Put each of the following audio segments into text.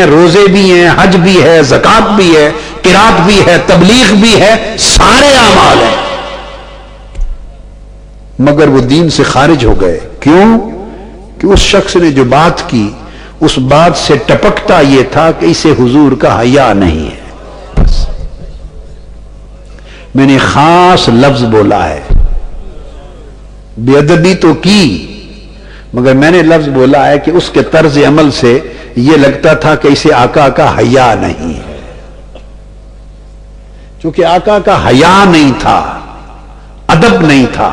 روزے بھی ہیں، حج بھی ہے، زکات بھی ہے، قرات بھی ہے، تبلیغ بھی ہے، سارے اعمال ہیں، مگر وہ دین سے خارج ہو گئے۔ کیوں؟ کہ اس شخص نے جو بات کی اس بات سے ٹپکتا یہ تھا کہ اسے حضور کا حیا نہیں ہے۔ میں نے خاص لفظ بولا ہے، بے ادبی تو کی، مگر میں نے لفظ بولا ہے کہ اس کے طرز عمل سے یہ لگتا تھا کہ اسے آقا کا حیا نہیں ہے۔ چونکہ آقا کا حیا نہیں تھا، ادب نہیں تھا،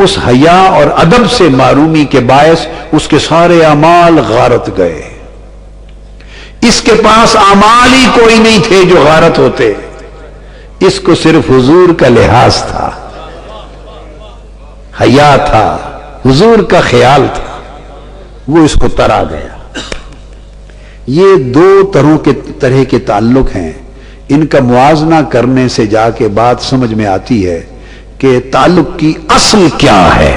اس حیا اور ادب سے معرومی کے باعث اس کے سارے اعمال غارت گئے۔ اس کے پاس اعمال ہی کوئی نہیں تھے جو غارت ہوتے، اس کو صرف حضور کا لحاظ تھا، حیا تھا، حضور کا خیال تھا، وہ اس کو ترا گیا۔ یہ دو طرح کے تعلق ہیں، ان کا موازنہ کرنے سے جا کے بات سمجھ میں آتی ہے کہ تعلق کی اصل کیا ہے۔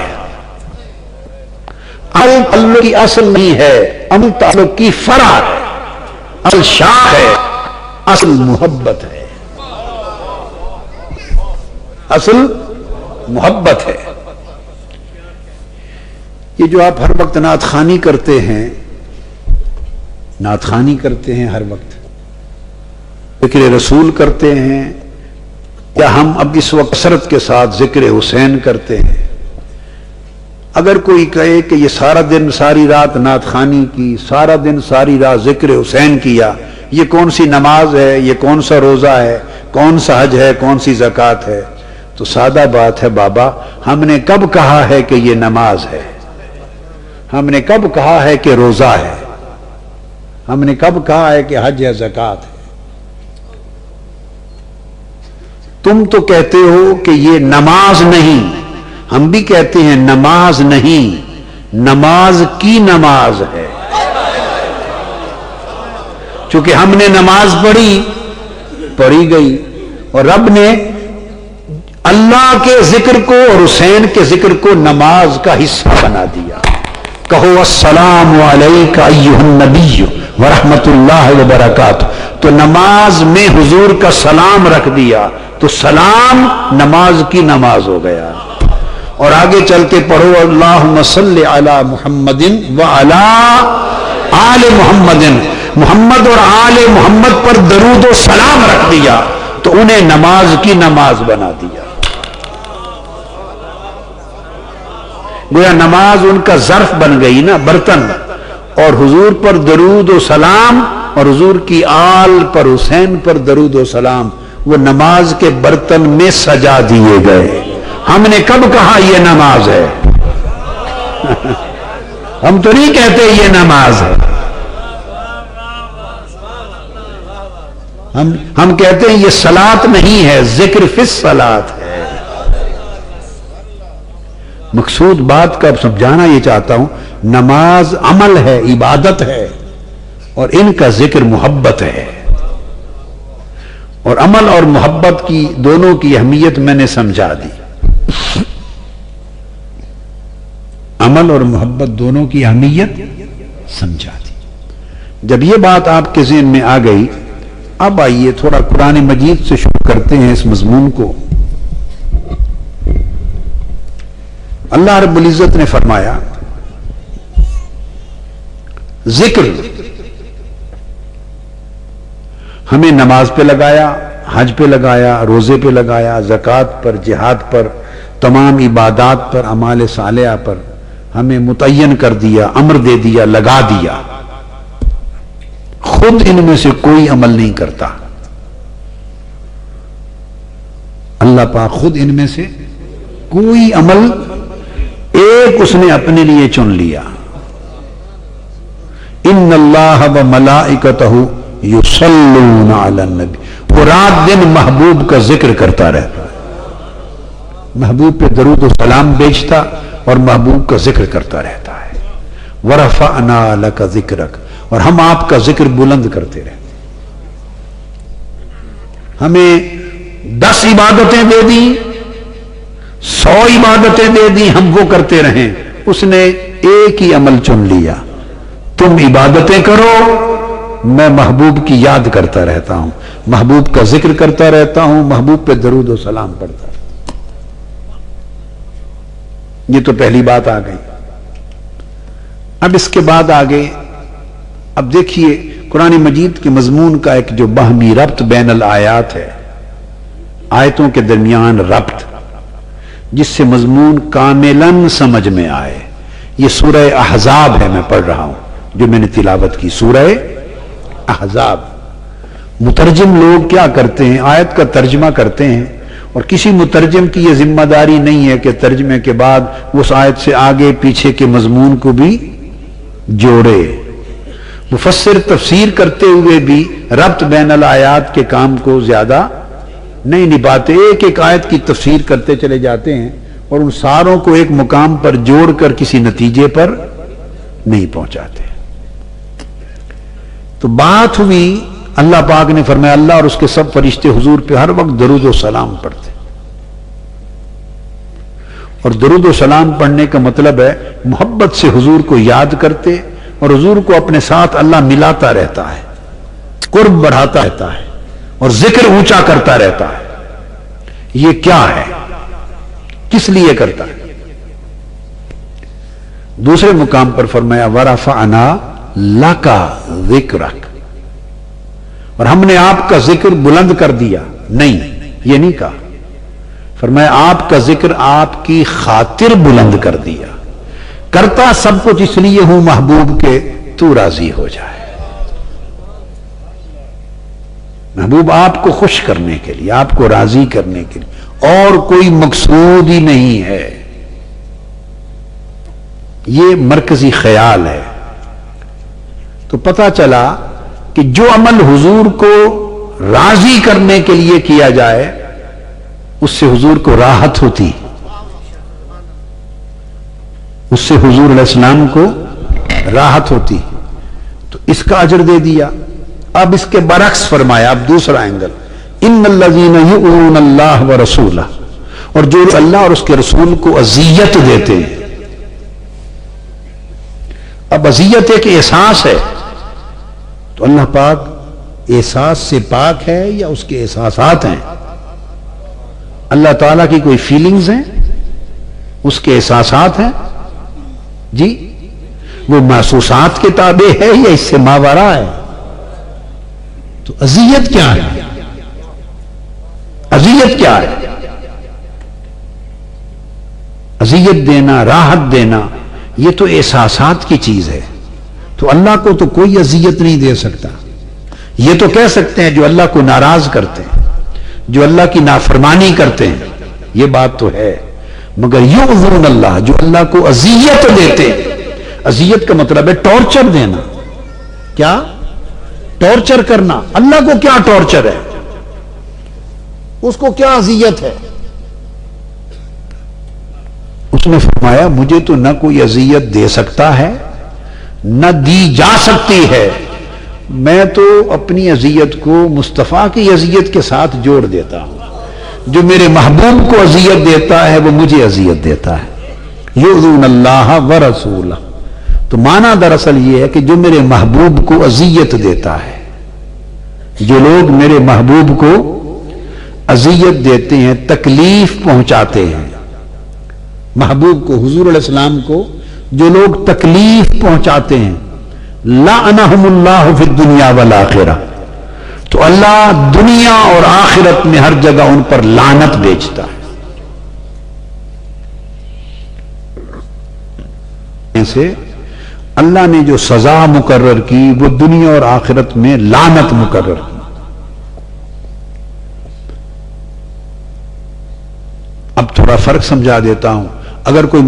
تعلق کی اصل نہیں ہے، تعلق کی فرع ہے، اصل شاخ ہے، اصل محبت ہے، اصل محبت ہے۔ یہ جو آپ ہر وقت نعت خوانی کرتے ہیں، نعت خوانی کرتے ہیں ہر وقت، ذکر رسول کرتے ہیں، یا ہم اب اس وقت کثرت کے ساتھ ذکر حسین کرتے ہیں، اگر کوئی کہے کہ یہ سارا دن ساری رات نعت خوانی کی، سارا دن ساری رات ذکر حسین کیا، یہ کون سی نماز ہے، یہ کون سا روزہ ہے، کون سا حج ہے، کون سی زکات ہے؟ تو سادہ بات ہے بابا، ہم نے کب کہا ہے کہ یہ نماز ہے؟ ہم نے کب کہا ہے کہ روزہ ہے؟ ہم نے کب کہا ہے کہ حج یا زکات ہے؟ تم تو کہتے ہو کہ یہ نماز نہیں، ہم بھی کہتے ہیں نماز نہیں، نماز کی نماز ہے، چونکہ ہم نے نماز پڑھی گئی، اور رب نے اللہ کے ذکر کو اور حسین کے ذکر کو نماز کا حصہ بنا دیا۔ کہو السلام علیک ایھا النبی ورحمۃ اللہ وبرکاتہ، تو نماز میں حضور کا سلام رکھ دیا، تو سلام نماز کی نماز ہو گیا۔ اور آگے چل کے پڑھو اللہم صلی علی محمد وعلی آل محمد، محمد اور آل محمد پر درود و سلام رکھ دیا تو انہیں نماز کی نماز بنا دیا۔ گویا نماز ان کا ظرف بن گئی نا، برتن، اور حضور پر درود و سلام اور حضور کی آل پر، حسین پر درود و سلام وہ نماز کے برتن میں سجا دیے گئے۔ ہم نے کب کہا یہ نماز ہے؟ ہم تو نہیں کہتے یہ نماز ہے، ہم کہتے ہیں یہ صلاۃ نہیں ہے، ذکر فی الصلاۃ ہے۔ مقصود بات کا سمجھانا یہ چاہتا ہوں، نماز عمل ہے، عبادت ہے، اور ان کا ذکر محبت ہے، اور عمل اور محبت کی دونوں کی اہمیت میں نے سمجھا دی۔ عمل اور محبت دونوں کی اہمیت سمجھا دی۔ جب یہ بات آپ کے ذہن میں آ گئی، اب آئیے تھوڑا قرآن مجید سے شروع کرتے ہیں اس مضمون کو۔ اللہ رب العزت نے فرمایا ذکر ہمیں نماز پہ لگایا، حج پہ لگایا، روزے پہ لگایا، زکات پر، جہاد پر، تمام عبادات پر، اعمال صالحہ پر ہمیں متعین کر دیا، امر دے دیا، لگا دیا۔ خود ان میں سے کوئی عمل نہیں کرتا، اللہ پاک خود ان میں سے کوئی عمل، ایک اس نے اپنے لیے چن لیا۔ ان اللہ وملائکتہ یصلون علی النبی، وہ رات دن محبوب کا ذکر کرتا رہتا ہے، محبوب پہ درود و سلام بیچتا اور محبوب کا ذکر کرتا رہتا ہے۔ ورفعنا لک ذکرک، اور ہم آپ کا ذکر بلند کرتے رہتے۔ ہمیں 10 عبادتیں دے دی، 100 عبادتیں دے دی، ہم وہ کرتے رہیں، اس نے ایک ہی عمل چن لیا، تم عبادتیں کرو، میں محبوب کی یاد کرتا رہتا ہوں، محبوب کا ذکر کرتا رہتا ہوں، محبوب پہ درود و سلام پڑھتا رہتا ہوں۔ یہ تو پہلی بات آ گئی۔ اب اس کے بعد آگے اب دیکھیے قرآن مجید کے مضمون کا ایک جو باہمی ربط بین الآیات ہے، آیتوں کے درمیان ربط، جس سے مضمون کاملاً سمجھ میں آئے، یہ سورہ احزاب ہے، میں پڑھ رہا ہوں جو میں نے تلاوت کی، سورہ احزاب۔ مترجم لوگ کیا کرتے ہیں، آیت کا ترجمہ کرتے ہیں، اور کسی مترجم کی یہ ذمہ داری نہیں ہے کہ ترجمے کے بعد اس آیت سے آگے پیچھے کے مضمون کو بھی جوڑے۔ مفسر تفسیر کرتے ہوئے بھی ربط بین الآیات کے کام کو زیادہ نہیں نبھاتے، ایک ایک آیت کی تفسیر کرتے چلے جاتے ہیں اور ان ساروں کو ایک مقام پر جوڑ کر کسی نتیجے پر نہیں پہنچاتے۔ تو بات ہوئی، اللہ پاک نے فرمایا اللہ اور اس کے سب فرشتے حضور پہ ہر وقت درود و سلام پڑھتے، اور درود و سلام پڑھنے کا مطلب ہے محبت سے حضور کو یاد کرتے، اور حضور کو اپنے ساتھ اللہ ملاتا رہتا ہے، قرب بڑھاتا رہتا ہے، اور ذکر اونچا کرتا رہتا ہے۔ یہ کیا ہے، کس لیے کرتا ہے؟ دوسرے مقام پر فرمایا وَرَفَعْنَا لَكَ ذِكْرَكَ، اور ہم نے آپ کا ذکر بلند کر دیا۔ نہیں، یہ نہیں کہا، فرمایا آپ کا ذکر آپ کی خاطر بلند کر دیا، کرتا سب کچھ اس لیے ہوں محبوب کے تو راضی ہو جائے۔ محبوب آپ کو خوش کرنے کے لیے، آپ کو راضی کرنے کے لیے، اور کوئی مقصود ہی نہیں ہے۔ یہ مرکزی خیال ہے۔ تو پتہ چلا کہ جو عمل حضور کو راضی کرنے کے لیے کیا جائے اس سے حضور کو راحت ہوتی، اس سے حضور علیہ السلام کو راحت ہوتی، تو اس کا اجر دے دیا۔ اب اس کے برعکس فرمایا، اب دوسرا اینگل، ان الذین یؤذون اللہ ورسولہ، اور جو اللہ اور اس کے رسول کو اذیت دیتے ہیں۔ اب اذیت ایک احساس ہے، تو اللہ پاک احساس سے پاک ہے یا اس کے احساسات ہیں؟ اللہ تعالیٰ کی کوئی فیلنگز ہیں، اس کے احساسات ہیں؟ جی وہ محسوسات کے تابع ہے یا اس سے ماورا ہے؟ تو اذیت کیا ہے؟ اذیت کیا ہے؟ اذیت دینا، راحت دینا، یہ تو احساسات کی چیز ہے۔ تو اللہ کو تو کوئی اذیت نہیں دے سکتا۔ یہ تو کہہ سکتے ہیں جو اللہ کو ناراض کرتے ہیں، جو اللہ کی نافرمانی کرتے ہیں، یہ بات تو ہے، مگر یؤذون اللہ، جو اللہ کو اذیت دیتے ہیں۔ اذیت کا مطلب ہے ٹارچر دینا۔ کیا؟ ٹارچر کرنا۔ اللہ کو کیا ٹارچر ہے؟ اس کو کیا اذیت ہے؟ اس نے فرمایا مجھے تو نہ کوئی اذیت دے سکتا ہے نہ دی جا سکتی ہے، میں تو اپنی اذیت کو مصطفیٰ کی اذیت کے ساتھ جوڑ دیتا ہوں۔ جو میرے محبوب کو اذیت دیتا ہے وہ مجھے اذیت دیتا ہے۔ یؤذون اللہ ورسولہ، تو معنی دراصل یہ ہے کہ جو میرے محبوب کو اذیت دیتا ہے، جو لوگ میرے محبوب کو اذیت دیتے ہیں، تکلیف پہنچاتے ہیں، محبوب کو، حضور علیہ السلام کو جو لوگ تکلیف پہنچاتے ہیں، لعنہم اللہ فی الدنیا والآخرہ، تو اللہ دنیا اور آخرت میں ہر جگہ ان پر لعنت بیچتا ہے۔ ایسے اللہ نے جو سزا مقرر کی وہ دنیا اور آخرت میں لعنت مقرر کی۔ اب تھوڑا فرق سمجھا دیتا ہوں، اگر کوئی